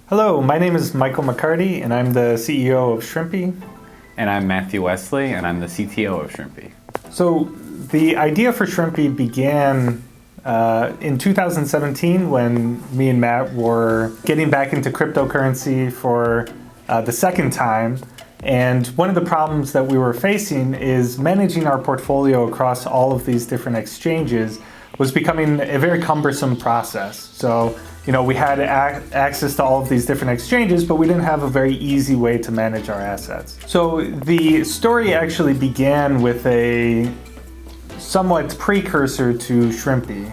Hello, my name is Michael McCarty, and I'm the CEO of Shrimpy. And I'm Matthew Wesley, and I'm the CTO of Shrimpy. So the idea for Shrimpy began in 2017 when me and Matt were getting back into cryptocurrency for the second time. And one of the problems that we were facing is managing our portfolio across all of these different exchanges was becoming a very cumbersome process. So, we had access to all of these different exchanges, but we didn't have a very easy way to manage our assets. So the story actually began with a somewhat precursor to Shrimpy.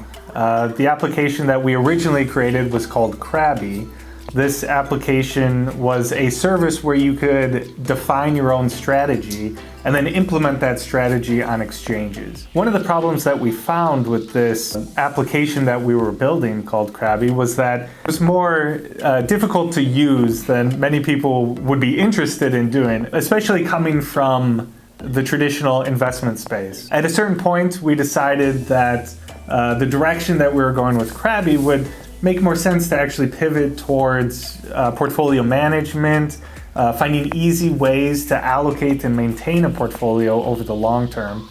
The application that we originally created was called Krabby. This application was a service where you could define your own strategy and then implement that strategy on exchanges. One of the problems that we found with this application that we were building called Krabby was that it was more difficult to use than many people would be interested in doing, especially coming from the traditional investment space. At a certain point, we decided that the direction that we were going with Krabby would make more sense to actually pivot towards portfolio management, finding easy ways to allocate and maintain a portfolio over the long term.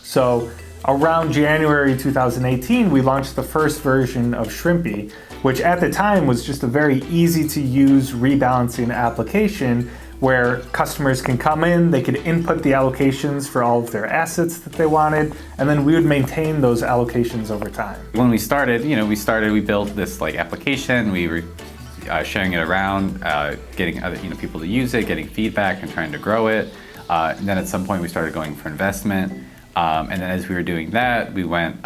So around January 2018, we launched the first version of Shrimpy, which at the time was just a very easy to use rebalancing application where customers can come in, they could input the allocations for all of their assets that they wanted, and then we would maintain those allocations over time. When we started, we built this application. We were sharing it around, getting other people to use it, getting feedback, and trying to grow it. And then at some point, we started going for investment. And then as we were doing that, we went,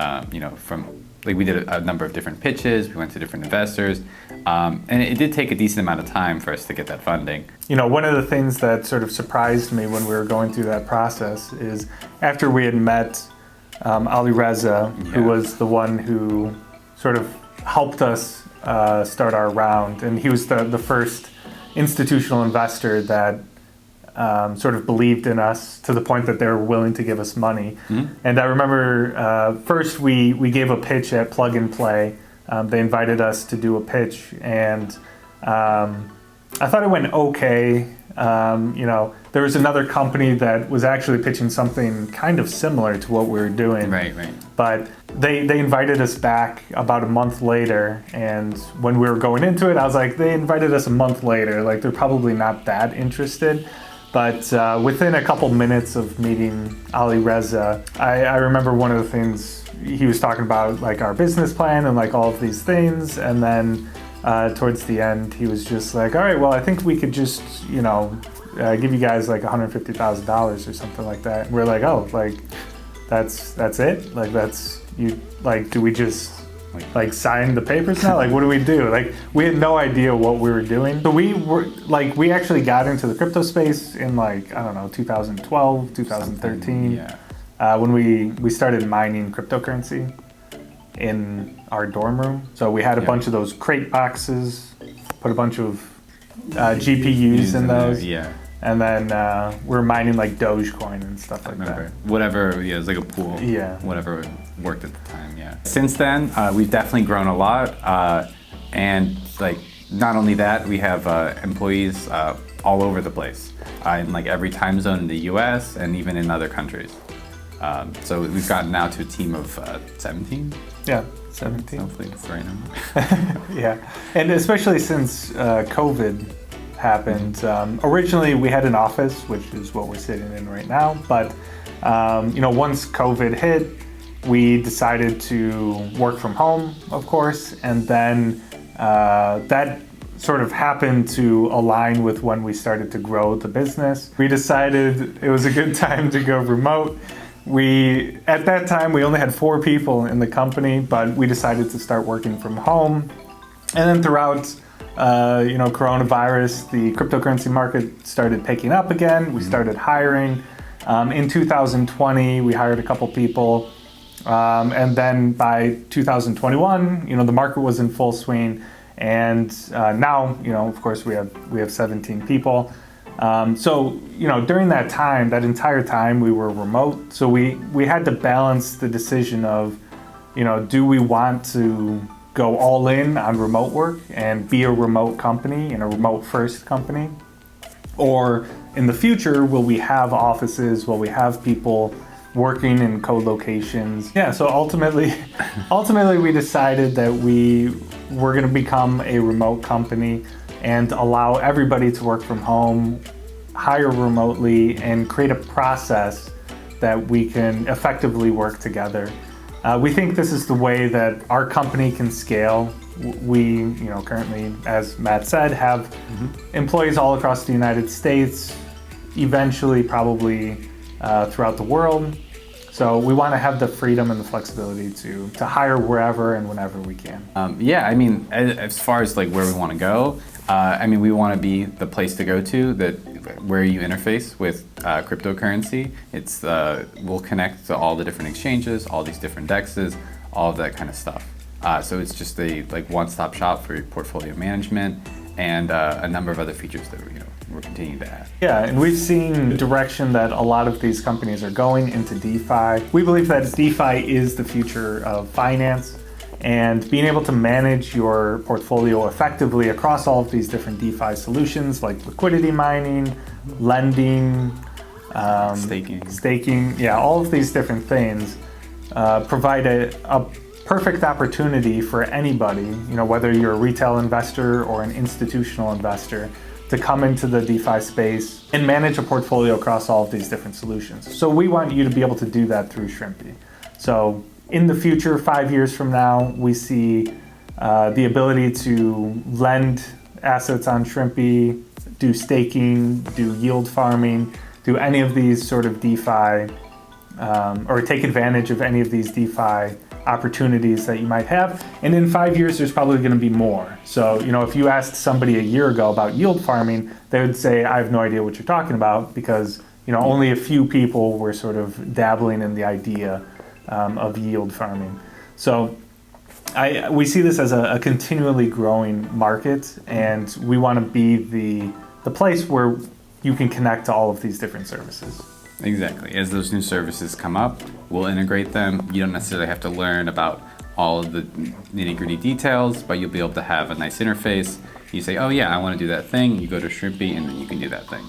we did a number of different pitches. We went to different investors. And it did take a decent amount of time for us to get that funding. One of the things that sort of surprised me when we were going through that process is after we had met Ali Reza, who was the one who sort of helped us start our round, and he was the first institutional investor that sort of believed in us to the point that they were willing to give us money. Mm-hmm. And I remember first we gave a pitch at Plug and Play. They invited us to do a pitch, and I thought it went okay. There was another company that was actually pitching something kind of similar to what we were doing. Right. But they invited us back about a month later, and when we were going into it, I was like, they invited us a month later. Like, they're probably not that interested. But within a couple minutes of meeting Ali Reza, I remember one of the things he was talking about, like our business plan and like all of these things. And then towards the end, he was just like, all right, well, I think we could just, give you guys like $150,000 or something like that. And we're like, oh, like that's it? Like do we just sign the papers now? Like, what do we do? Like, we had no idea what we were doing. So we actually got into the crypto space in 2012, 2013. When we started mining cryptocurrency in our dorm room. So we had a bunch of those crate boxes, put a bunch of GPUs in those. And then we're mining like Dogecoin and stuff like that. Whatever, it was like a pool. Yeah. Whatever worked at the time, yeah. Since then, we've definitely grown a lot. And not only that, we have employees all over the place in every time zone in the US and even in other countries. So we've gotten now to a team of 17. Yeah, 17. Hopefully it's the right number. Yeah, and especially since COVID happened. Originally, we had an office, which is what we're sitting in right now. But once COVID hit, we decided to work from home, of course, and then that sort of happened to align with when we started to grow the business. We decided it was a good time to go remote. At that time, we only had 4 people in the company, but we decided to start working from home. And then throughout coronavirus, the cryptocurrency market started picking up again. We started hiring. In 2020, we hired a couple people. And then by 2021, the market was in full swing. And now, of course, we have 17 people. So during that time, that entire time, we were remote. So we had to balance the decision of, do we want to go all in on remote work and be a remote company and a remote first company? Or in the future, will we have offices? Will we have people working in co-locations? Yeah, so ultimately we decided that we were going to become a remote company and allow everybody to work from home, hire remotely, and create a process that we can effectively work together. We think this is the way that our company can scale. We, currently, as Matt said, have employees all across the United States, eventually probably throughout the world. So we want to have the freedom and the flexibility to hire wherever and whenever we can. As far as like where we want to go, we want to be the place to go to where you interface with cryptocurrency. We'll connect to all the different exchanges, all these different dexes, all of that kind of stuff. So it's just a one-stop shop for your portfolio management and a number of other features that we're continuing to add. Yeah, and we've seen the direction that a lot of these companies are going into DeFi. We believe that DeFi is the future of finance, and being able to manage your portfolio effectively across all of these different DeFi solutions like liquidity mining, lending, staking, yeah, all of these different things provide a perfect opportunity for anybody, whether you're a retail investor or an institutional investor, to come into the DeFi space and manage a portfolio across all of these different solutions. So we want you to be able to do that through Shrimpy. So in the future, 5 years from now, we see the ability to lend assets on Shrimpy, do staking, do yield farming, do any of these sort of DeFi, or take advantage of any of these DeFi opportunities that you might have. And in 5 years, there's probably going to be more. So, if you asked somebody a year ago about yield farming, they would say, I have no idea what you're talking about, because, only a few people were sort of dabbling in the idea of yield farming. So we see this as a continually growing market, and we want to be the place where you can connect to all of these different services. Exactly. As those new services come up, we'll integrate them. You don't necessarily have to learn about all of the nitty-gritty details, but you'll be able to have a nice interface. You say, oh yeah, I want to do that thing. You go to Shrimpy and then you can do that thing.